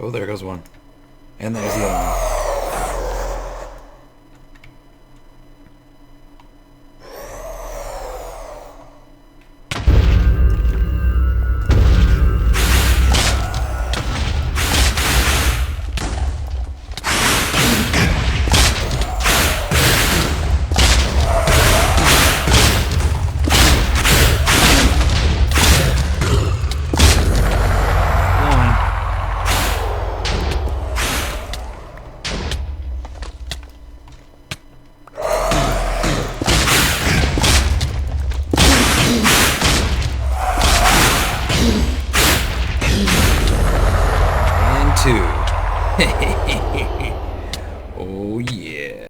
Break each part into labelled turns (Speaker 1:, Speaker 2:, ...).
Speaker 1: Oh, there goes one. And there's the other one. Oh yeah.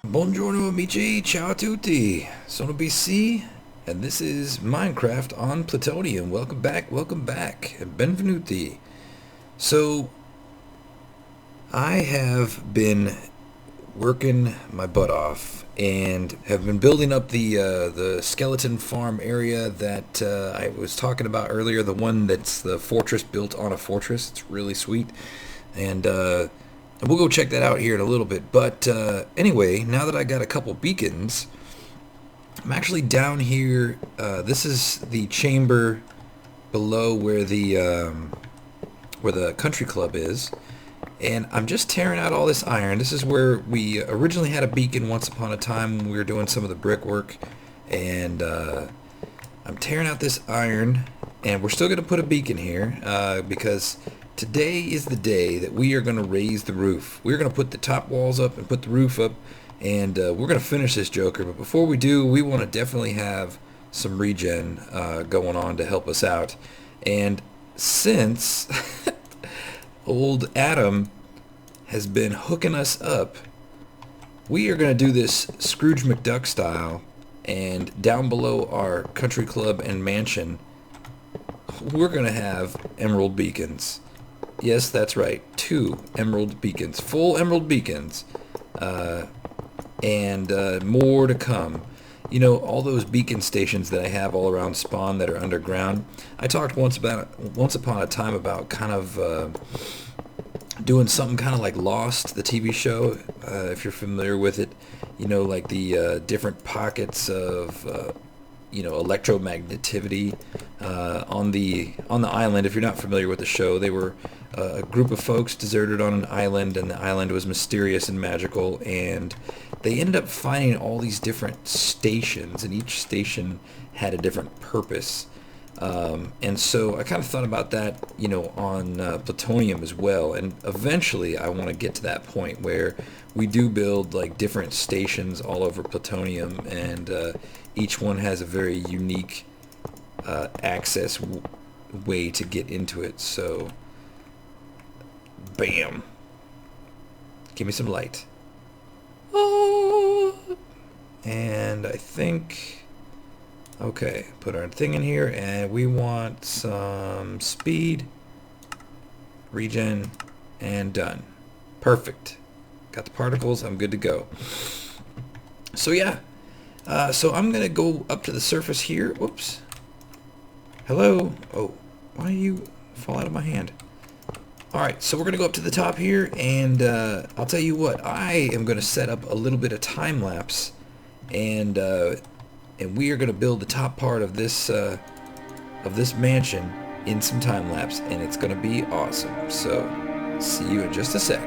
Speaker 1: Buongiorno amici, ciao a tutti. Sono BC, and this is Minecraft on Plutonium. Welcome back, benvenuti. So, I have been working my butt off and have been building up the skeleton farm area that I was talking about earlier, the one that's the fortress built on a fortress. It's really sweet. And we'll go check that out here in a little bit. But anyway, now that I got a couple beacons, I'm actually down here. This is the chamber below where the country club is. And I'm just tearing out all this iron. This is where we originally had a beacon once upon a time when we were doing some of the brickwork. And I'm tearing out this iron. And we're still going to put a beacon here because today is the day that we are going to raise the roof. We're going to put the top walls up and put the roof up. And we're going to finish this joker. But before we do, we want to definitely have some regen going on to help us out. And since old Adam has been hooking us up, we are going to do this Scrooge McDuck style, and down below our country club and mansion, we're going to have emerald beacons. Yes, that's right, 2 emerald beacons, full emerald beacons, and more to come. You know, all those beacon stations that I have all around spawn that are underground. I talked once upon a time about kind of doing something kind of like Lost, the TV show, if you're familiar with it. You know, like the different pockets of electromagnetivity on the island. If you're not familiar with the show, they were a group of folks deserted on an island, and the island was mysterious and magical, and they ended up finding all these different stations, and each station had a different purpose. And so I kind of thought about that, on Plutonium as well. And eventually I want to get to that point where we do build like different stations all over Plutonium, and each one has a very unique access way to get into it. So, bam. Give me some light. Oh. And I think... Okay, put our thing in here, and we want some speed, regen, and done. Perfect. Got the particles, I'm good to go. So yeah, so I'm going to go up to the surface here. Whoops. Hello? Oh, why do you fall out of my hand? Alright, so we're going to go up to the top here, and I'll tell you what, I am going to set up a little bit of time-lapse, and we are going to build the top part of this mansion in some time lapse, and it's going to be awesome. So, see you in just a sec.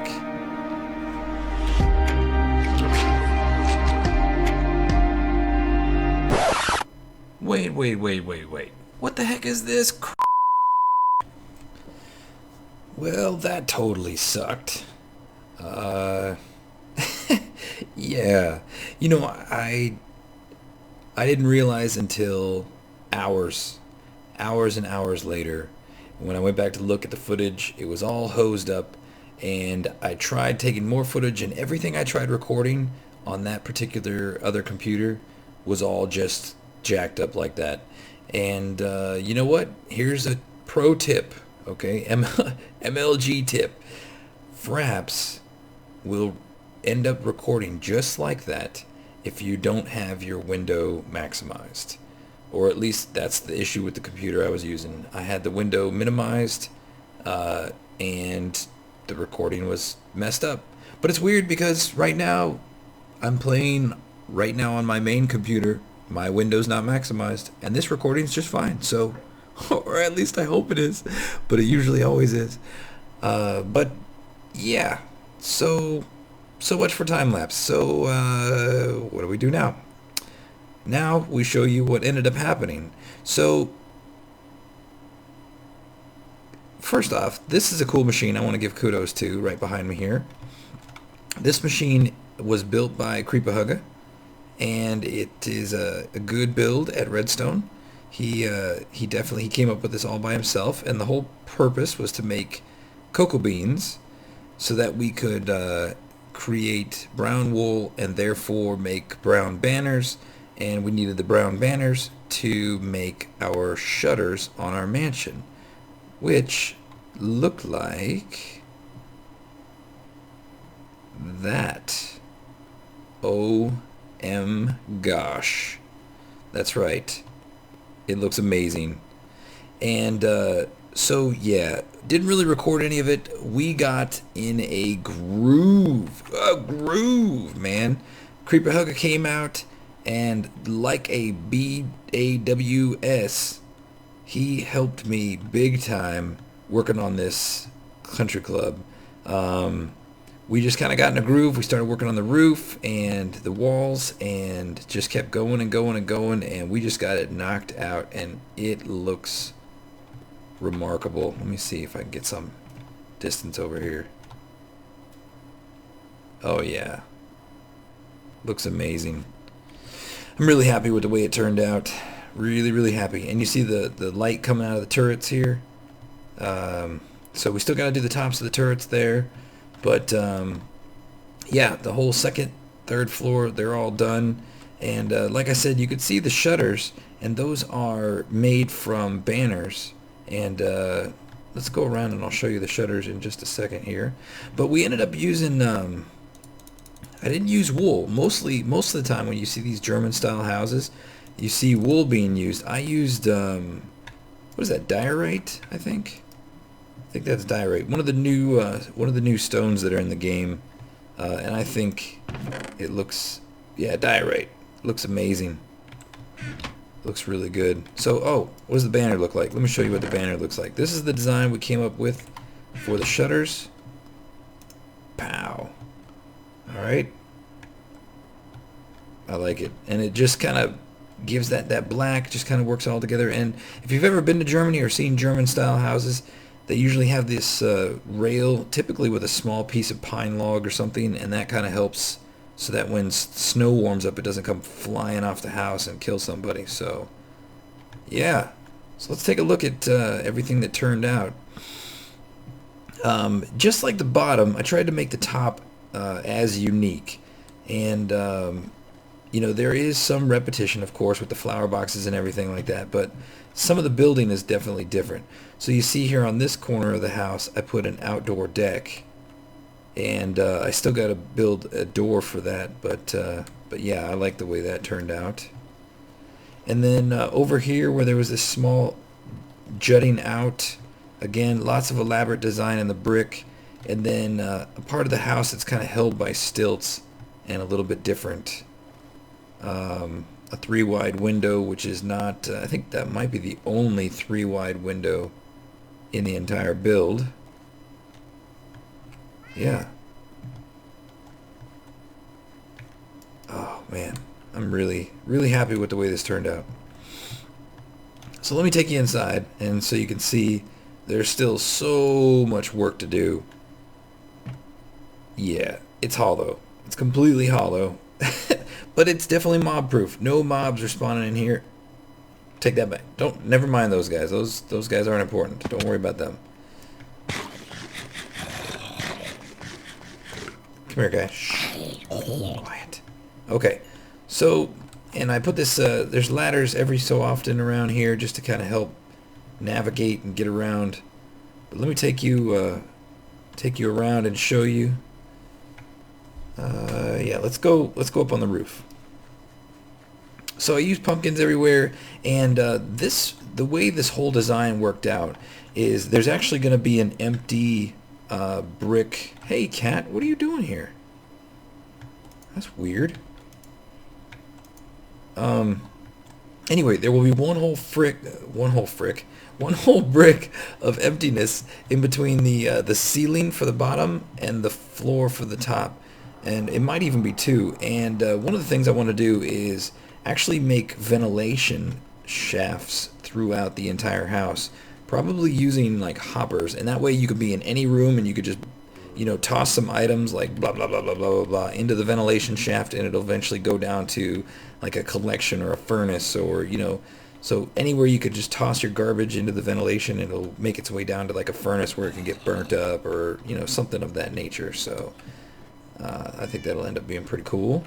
Speaker 1: Wait. What the heck is this? Well, that totally sucked. Yeah. I didn't realize until hours and hours later, when I went back to look at the footage, it was all hosed up, and I tried taking more footage, and everything I tried recording on that particular other computer was all just jacked up like that. And you know what? Here's a pro tip, okay? MLG tip. Fraps will end up recording just like that if you don't have your window maximized. Or at least that's the issue with the computer I was using. I had the window minimized and the recording was messed up. But it's weird because right now I'm playing right now on my main computer. My window's not maximized and this recording's just fine. So, or at least I hope it is, but it usually always is. But yeah, so much for time lapse. So what do we do now? Now we show you what ended up happening. So first off, this is a cool machine I want to give kudos to right behind me here. This machine was built by Creepahugga, and it is a good build at Redstone. He definitely came up with this all by himself, and the whole purpose was to make cocoa beans so that we could create brown wool and therefore make brown banners, and we needed the brown banners to make our shutters on our mansion, which look like that. Gosh. That's right. It looks amazing. And so yeah, didn't really record any of it. We got in a groove, man. Creepahugga came out, and like a BAWS, he helped me big time working on this country club. We just kind of got in a groove. We started working on the roof and the walls and just kept going and going and going, and we just got it knocked out, and it looks remarkable. Let me see if I can get some distance over here. Oh yeah, looks amazing. I'm really happy with the way it turned out. Really happy. And you see the light coming out of the turrets here. So we still got to do the tops of the turrets there, but yeah, the whole second, third floor, they're all done. And like I said, you could see the shutters, and those are made from banners. And let's go around and I'll show you the shutters in just a second here. But we ended up using I didn't use wool. Most of the time when you see these German style houses, you see wool being used. I used what is that, diorite? I think that's diorite. One of the new stones that are in the game, and I think it looks, yeah, diorite. Looks amazing. Looks really good. So, what does the banner look like? Let me show you what the banner looks like. This is the design we came up with for the shutters. Pow. Alright. I like it. And it just kind of gives that black, just kind of works all together. And if you've ever been to Germany or seen German style houses, they usually have this rail, typically with a small piece of pine log or something, and that kind of helps so that when snow warms up, it doesn't come flying off the house and kill somebody. So, yeah. So let's take a look at everything that turned out. Just like the bottom, I tried to make the top as unique. And, you know, there is some repetition, of course, with the flower boxes and everything like that, but some of the building is definitely different. So you see here on this corner of the house, I put an outdoor deck. And I still got to build a door for that, but yeah, I like the way that turned out. And then over here where there was this small jutting out, again, lots of elaborate design in the brick, and then a part of the house that's kind of held by stilts and a little bit different. A 3-wide window, which is not, I think that might be the only 3-wide window in the entire build. Yeah. Oh man, I'm really happy with the way this turned out. So let me take you inside, and so you can see there's still so much work to do. Yeah, it's hollow. It's completely hollow. But it's definitely mob proof. No mobs are spawning in here. Take that back. Never mind those guys. Those guys aren't important. Don't worry about them. Come here, guy. Shh. Quiet. Okay, so, and I put this, there's ladders every so often around here just to kind of help navigate and get around. But let me take you around and show you. Yeah, let's go up on the roof. So I used pumpkins everywhere, and the way this whole design worked out is there's actually going to be an empty brick. Hey, cat, what are you doing here? That's weird. Anyway, there will be one whole brick of emptiness in between the ceiling for the bottom and the floor for the top, and it might even be two. And one of the things I want to do is actually make ventilation shafts throughout the entire house, probably using like hoppers, and that way you could be in any room and you could just toss some items like blah blah blah blah blah blah blah into the ventilation shaft, and it'll eventually go down to like a collection or a furnace, or so anywhere you could just toss your garbage into the ventilation, it'll make its way down to like a furnace where it can get burnt up, or something of that nature. So I think that'll end up being pretty cool.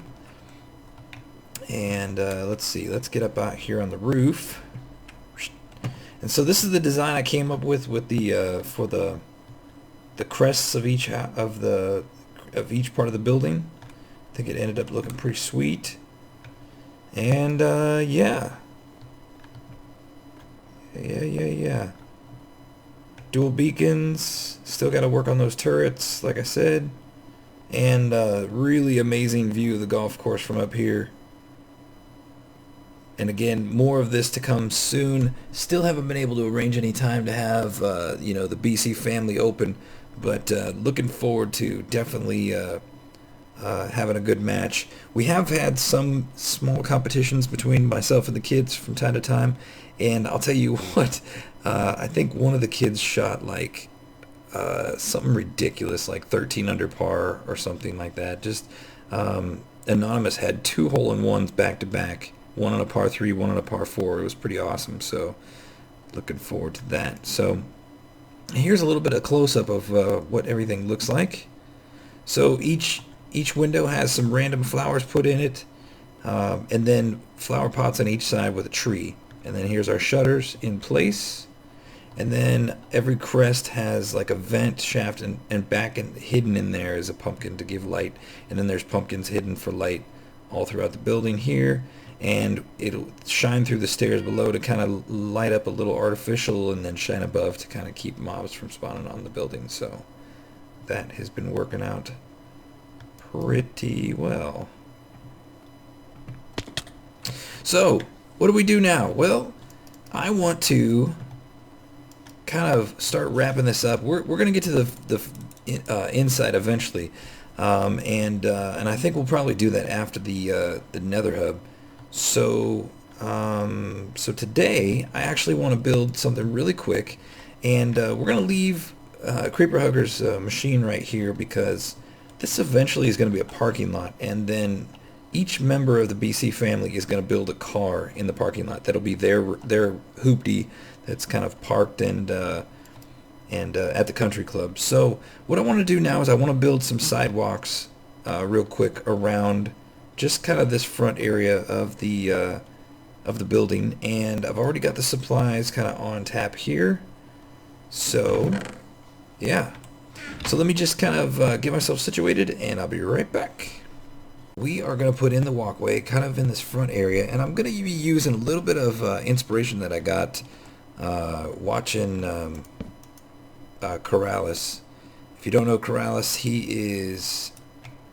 Speaker 1: And let's see, let's get up out here on the roof. And so this is the design I came up with the for the crests of each part of the building. I think it ended up looking pretty sweet. And yeah. Dual beacons. Still got to work on those turrets, like I said. And really amazing view of the golf course from up here. And again, more of this to come soon. Still haven't been able to arrange any time to have the BC family open, but looking forward to definitely having a good match. We have had some small competitions between myself and the kids from time to time, and I'll tell you what, I think one of the kids shot like something ridiculous, like 13 under par or something like that. Just Anonymous had 2 hole-in-ones back to back, one on a par 3, one on a par 4. It was pretty awesome, so looking forward to that. So here's a little bit of close-up of what everything looks like. So each window has some random flowers put in it, and then flower pots on each side with a tree. And then here's our shutters in place. And then every crest has like a vent shaft, and back and hidden in there is a pumpkin to give light. And then there's pumpkins hidden for light all throughout the building here. And it'll shine through the stairs below to kind of light up a little artificial, and then shine above to kind of keep mobs from spawning on the building. So that has been working out pretty well. So what do we do now? Well, I want to kind of start wrapping this up. We're going to get to the inside eventually, and I think we'll probably do that after the Nether hub. So today I actually want to build something really quick, and we're going to leave Creeper Hugger's machine right here, because this eventually is going to be a parking lot, and then each member of the BC family is going to build a car in the parking lot. That'll be their hoopty that's kind of parked and at the country club. So what I want to do now is I want to build some sidewalks real quick around just kind of this front area of the building, and I've already got the supplies kind of on tap here. So yeah, so let me just kind of get myself situated, and I'll be right back. We are going to put in the walkway kind of in this front area, and I'm going to be using a little bit of inspiration that I got watching Corrales. If you don't know Corrales, he is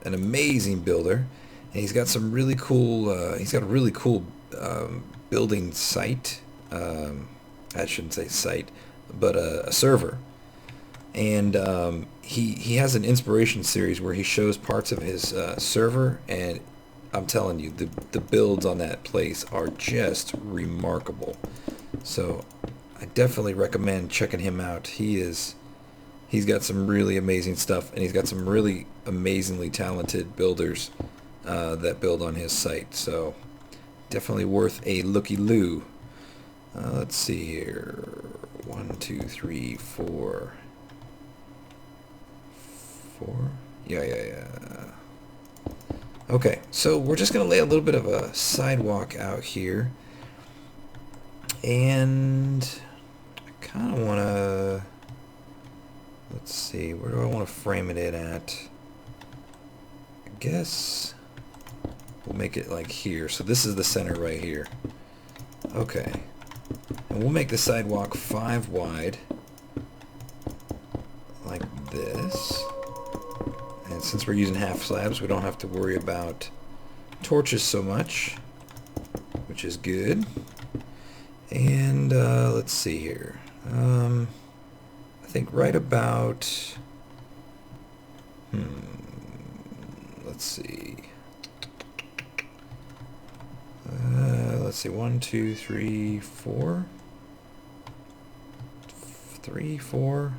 Speaker 1: an amazing builder, and he's got some really cool he's got a really cool building site. I shouldn't say site, but a server. And he has an inspiration series where he shows parts of his server, and I'm telling you, the builds on that place are just remarkable. So I definitely recommend checking him out. He's got some really amazing stuff, and he's got some really amazingly talented builders that build on his site. So definitely worth a looky-loo. Let's see here. 1, 2, 3, 4. 4? Yeah. Okay, so we're just going to lay a little bit of a sidewalk out here. And I kind of want to, let's see, where do I want to frame it in at? I guess we'll make it like here. So this is the center right here. Okay. And we'll make the sidewalk 5 wide. Like this. And since we're using half slabs, we don't have to worry about torches so much, which is good. And let's see here. I think right about, let's see. Let's see, 1, 2, 3, 4. 3, 4.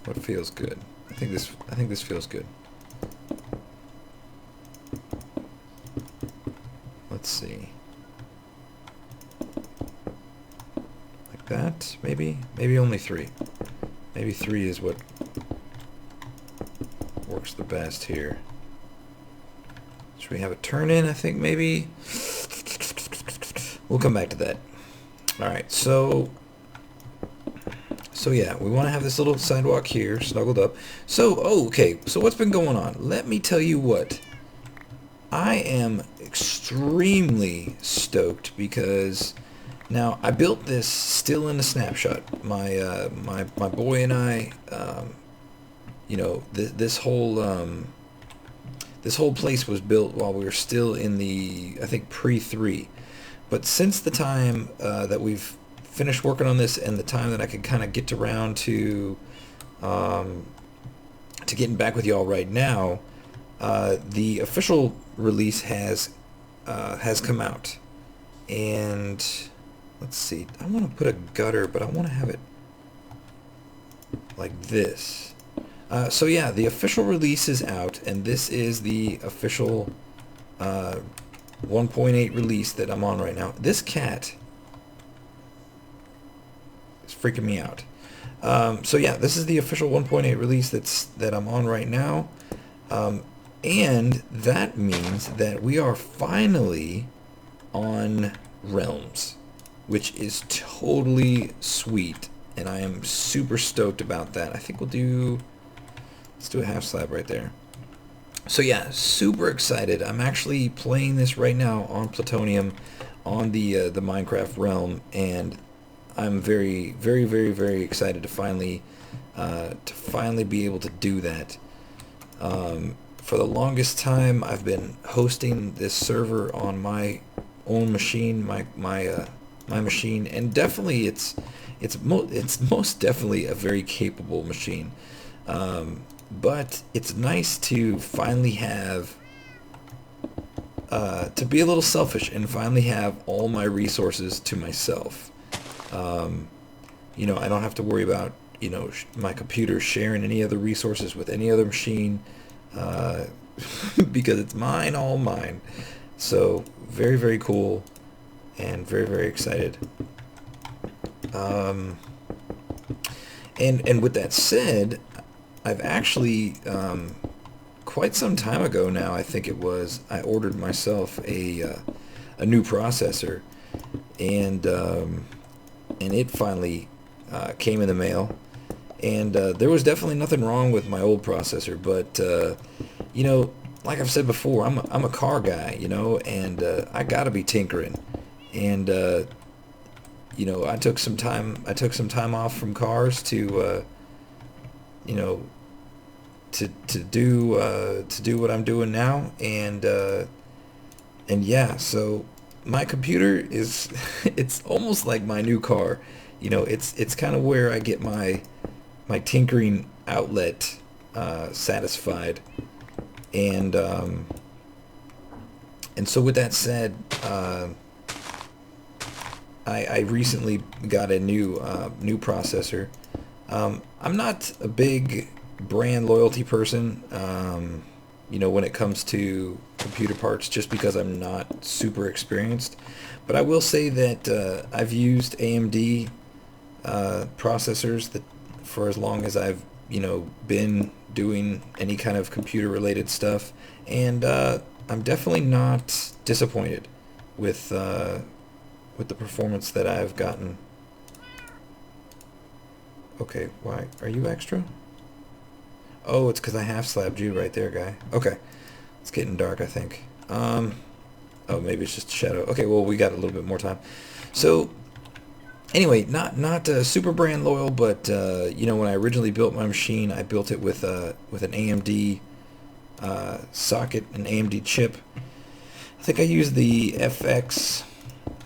Speaker 1: What feels good? I think this feels good. Let's see. Like that, maybe? Maybe only 3. Maybe 3 is what works the best here. Should we have a turn in? I think maybe. We'll come back to that. Alright, so yeah, we want to have this little sidewalk here, snuggled up. So, okay, so what's been going on? Let me tell you what. I am extremely stoked because now I built this still in a snapshot. My my boy and I, you know, this whole place was built while we were still in the, I think, pre-3. But since the time that we've finished working on this and the time that I could kind of get around to getting back with y'all right now, the official release has come out. And let's see, I want to put a gutter, but I want to have it like this. So yeah, the official release is out, and this is the official 1.8 release that I'm on right now. This cat is freaking me out. So yeah, this is the official 1.8 release that I'm on right now. And that means that we are finally on Realms, which is totally sweet, and I am super stoked about that. I think let's do a half slab right there. So yeah, super excited. I'm actually playing this right now on Plutonium on the Minecraft realm, and I'm very, very, very, very excited to finally be able to do that. For the longest time, I've been hosting this server on my own machine, my machine, and definitely it's most definitely a very capable machine. But it's nice to finally have to be a little selfish and finally have all my resources to myself. You know, I don't have to worry about, you know, my computer sharing any other resources with any other machine. Because it's mine, all mine. So very, very cool and very, very excited. And with that said, I've actually quite some time ago now, I think it was, I ordered myself a new processor, and it finally came in the mail. And there was definitely nothing wrong with my old processor, but you know, like I've said before, I'm a car guy, you know, and I gotta be tinkering. And you know, I took some time off from cars to you know, to do what I'm doing now, and yeah, so my computer is it's almost like my new car. You know, it's kind of where I get my tinkering outlet satisfied, and so with that said, I recently got a new processor. I'm not a big brand loyalty person, you know, when it comes to computer parts, just because I'm not super experienced. But I will say that I've used AMD processors that for as long as I've been doing any kind of computer related stuff, and I'm definitely not disappointed with the performance that I've gotten. Okay, why are you extra? Oh, it's because I half slabbed you right there, guy. Okay, it's getting dark, I think. Oh, maybe it's just a shadow. Okay, well, we got a little bit more time. So anyway, not super brand loyal, but when I originally built my machine, I built it with an AMD socket, an AMD chip. I think I used the FX,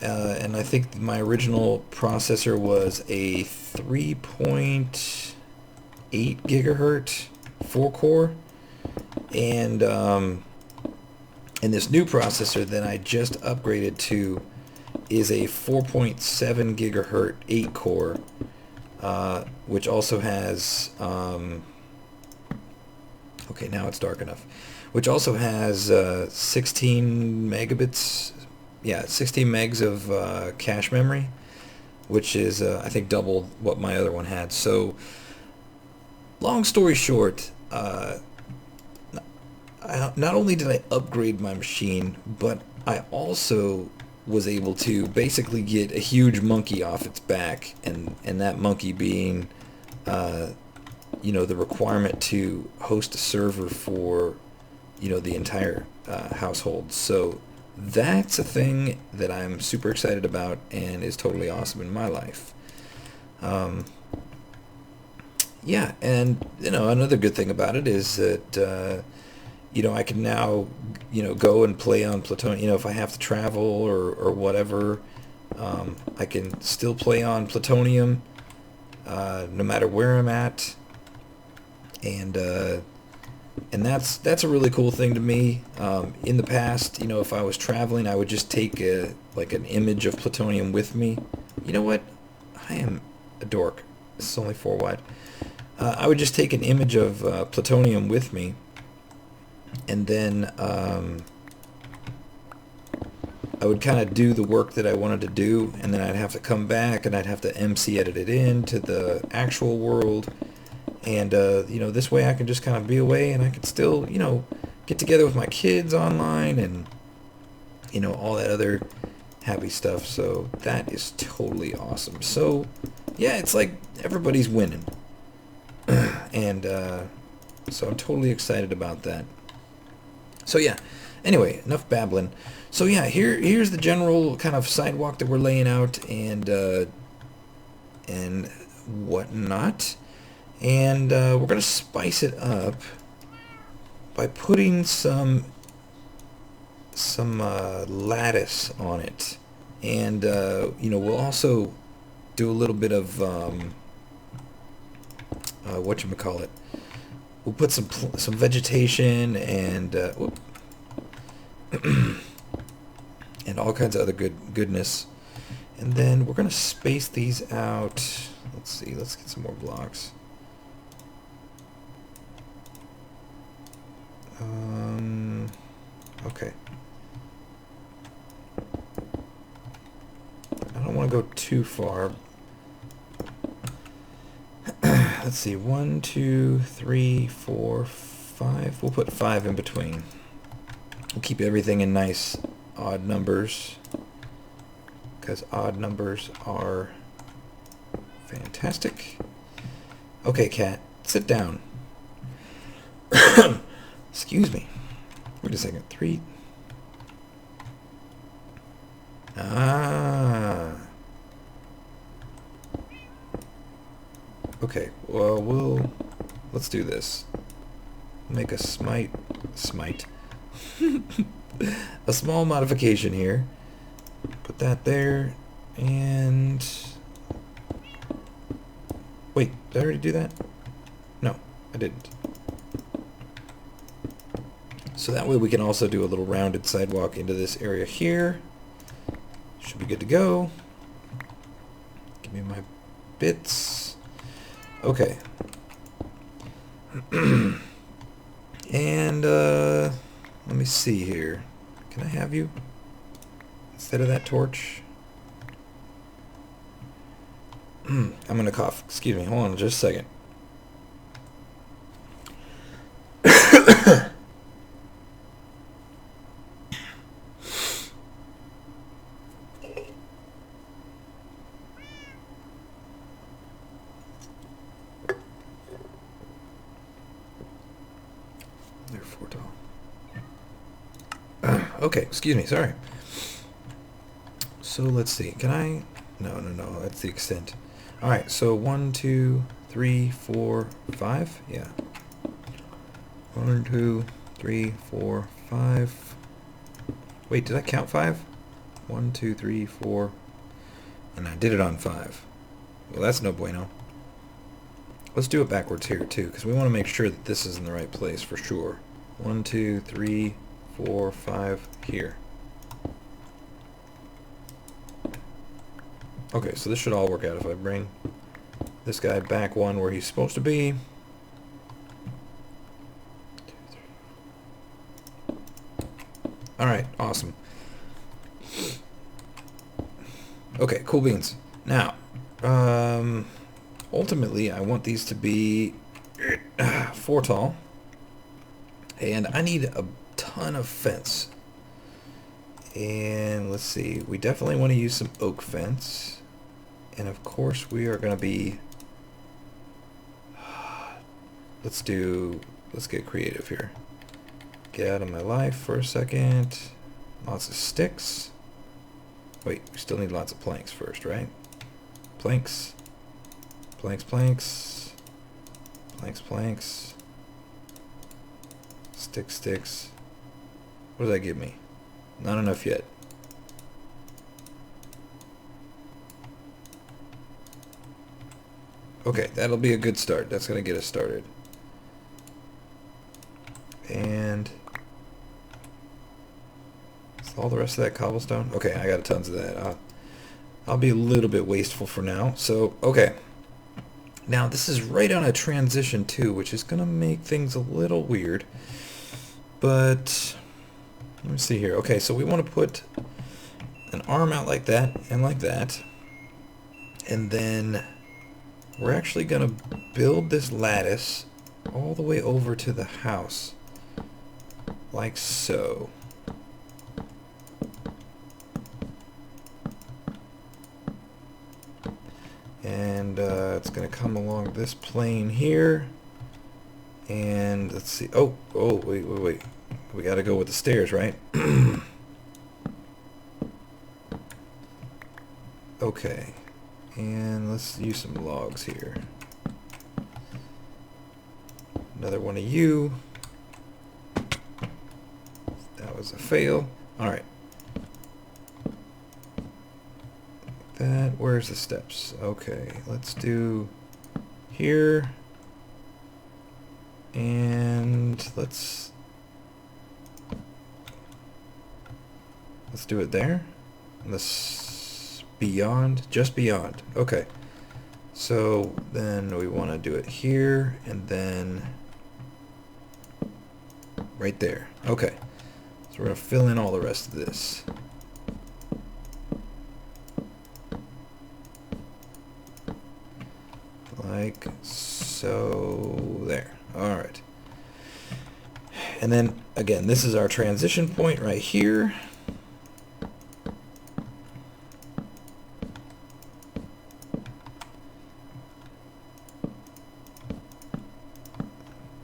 Speaker 1: and I think my original processor was a 3.8 gigahertz 4-core, and this new processor that I just upgraded to is a 4.7 gigahertz 8-core, which also has okay, now it's dark enough, which also has 16 megabits, 16 megs of cache memory, which is I think double what my other one had. So long story short, not only did I upgrade my machine, but I also was able to basically get a huge monkey off its back, and that monkey being the requirement to host a server for the entire household. So that's a thing that I'm super excited about and is totally awesome in my life. Yeah, and another good thing about it is that I can now go and play on Plutonium. If I have to travel or whatever, I can still play on Plutonium no matter where I'm at, and that's a really cool thing to me. In the past, if I was traveling, I would just take an image of Plutonium with me. You know what? I am a dork. This is only 4 wide. I would just take an image of Plutonium with me, and then I would kind of do the work that I wanted to do, and then I'd have to come back and I'd have to MC edit it into the actual world, and this way I can just kind of be away, and I can still get together with my kids online, and all that other happy stuff. So that is totally awesome. So yeah, it's like everybody's winning. And so I'm totally excited about that. So yeah, anyway, enough babbling. So yeah, here's the general kind of sidewalk that we're laying out, and whatnot. And we're gonna spice it up by putting some lattice on it, and we'll also do a little bit of whatchamacallit. We'll put some vegetation and and all kinds of other goodness. And then we're gonna space these out. Let's see. Let's get some more blocks. Okay. I don't want to go too far. Let's see, 1, 2, 3, 4, 5. We'll put 5 in between. We'll keep everything in nice odd numbers, because odd numbers are fantastic. Okay, cat, sit down. Excuse me. Wait a second. 3. Okay, well, let's do this. Make a smite. A small modification here. Put that there, and wait, did I already do that? No, I didn't. So that way we can also do a little rounded sidewalk into this area here. Should be good to go. Give me my bits. Okay. And let me see here. Can I have you instead of that torch? I'm gonna cough. Excuse me. Hold on just a second. Okay, excuse me, sorry. So let's see. Can I? No. That's the extent. All right. So 1, 2, 3, 4, 5. Yeah. 1, 2, 3, 4, 5. Wait, did I count 5? 1, 2, 3, 4. And I did it on 5. Well, that's no bueno. Let's do it backwards here too, because we want to make sure that this is in the right place for sure. 1, 2, 3, 4, 5 here. Okay, so this should all work out if I bring this guy back one where he's supposed to be. Alright, awesome. Okay, cool beans. Now, ultimately, I want these to be 4 tall. And I need a ton of fence. And let's see, we definitely want to use some oak fence. And of course we are going to be, let's get creative here. Get out of my life for a second. Lots of sticks. Wait, we still need lots of planks first, right? Planks. Planks. Sticks. What does that give me? Not enough yet. Okay, that'll be a good start. That's going to get us started. And is all the rest of that cobblestone? Okay, I got tons of that. I'll be a little bit wasteful for now. So, okay. Now, this is right on a transition too, which is going to make things a little weird. But let me see here. Okay, so we want to put an arm out like that and like that. And then we're actually going to build this lattice all the way over to the house. Like so. And it's going to come along this plane here. And let's see. Oh, wait. We got to go with the stairs, right? Okay. And let's use some logs here. Another one of you. That was a fail. Alright. That, where's the steps? Okay, let's do here. And let's do it there. This beyond, just beyond. Okay. So then we want to do it here and then right there. Okay. So we're going to fill in all the rest of this. Like so. There. Alright. And then again, this is our transition point right here.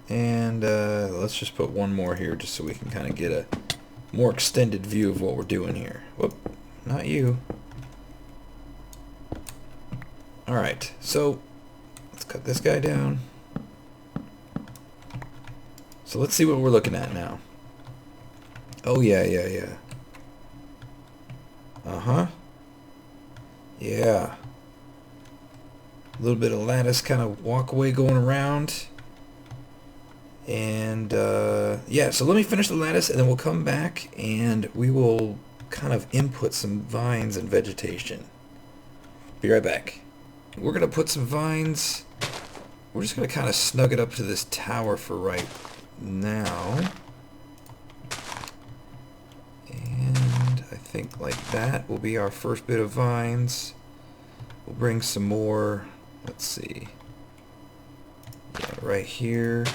Speaker 1: And let's just put one more here just so we can kind of get a more extended view of what we're doing here. Whoop, not you. Alright, so let's cut this guy down. So let's see what we're looking at now. Oh, yeah. Uh-huh. Yeah. A little bit of lattice kind of walkway going around. And, yeah, so let me finish the lattice, and then we'll come back, and we will kind of input some vines and vegetation. Be right back. We're going to put some vines. We're just going to kind of snug it up to this tower for right now. And I think like that will be our first bit of vines. We'll bring some more, let's see. Yeah, right here.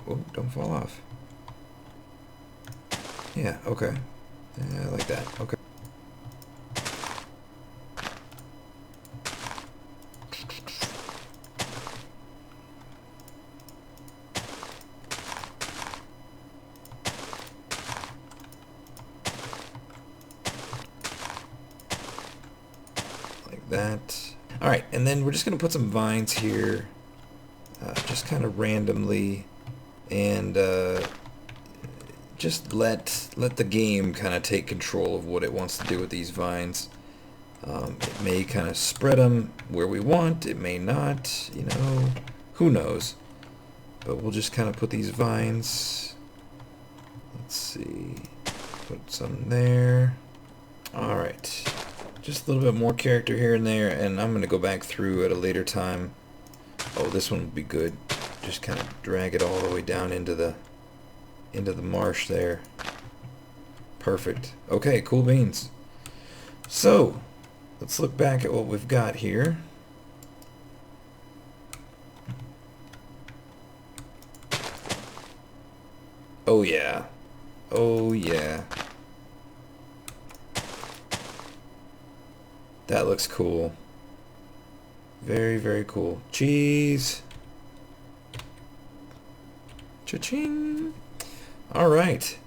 Speaker 1: Oh, don't fall off. Yeah, okay. Yeah, like that. Okay. that. Alright, and then we're just going to put some vines here, just kind of randomly, and just let the game kind of take control of what it wants to do with these vines. It may kind of spread them where we want, it may not, you know, who knows. But we'll just kind of put these vines, let's see, put some there. Alright, just a little bit more character here and there, and I'm going to go back through at a later time. Oh, this one would be good. Just kind of drag it all the way down into the marsh there. Perfect. Okay, cool beans. So, let's look back at what we've got here. Oh yeah. Oh yeah. That looks cool. Very, very cool. Cheese. Cha-ching. Alright.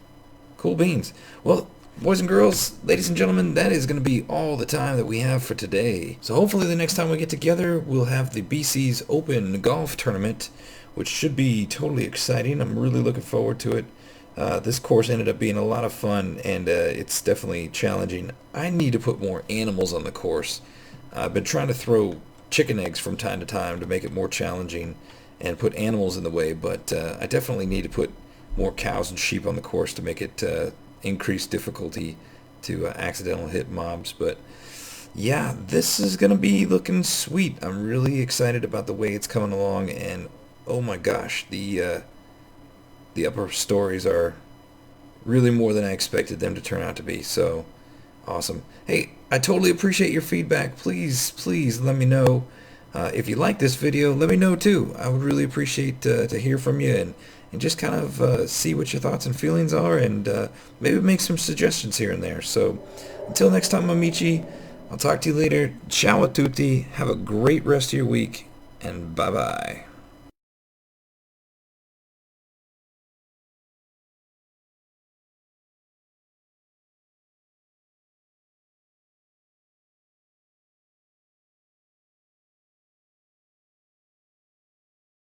Speaker 1: Cool beans. Well, boys and girls, ladies and gentlemen, that is going to be all the time that we have for today. So hopefully the next time we get together, we'll have the BC's Open Golf Tournament, which should be totally exciting. I'm really looking forward to it. This course ended up being a lot of fun, and it's definitely challenging. I need to put more animals on the course. I've been trying to throw chicken eggs from time to time to make it more challenging and put animals in the way, but I definitely need to put more cows and sheep on the course to make it increase difficulty to accidental hit mobs. But yeah, this is gonna be looking sweet. I'm really excited about the way it's coming along, and oh my gosh, the upper stories are really more than I expected them to turn out to be. So awesome. Hey, I totally appreciate your feedback. Please let me know. If you like this video, let me know too. I would really appreciate to hear from you and just kind of see what your thoughts and feelings are, and maybe make some suggestions here and there. So until next time, amici, I'll talk to you later. Ciao a tutti. Have a great rest of your week, and bye-bye.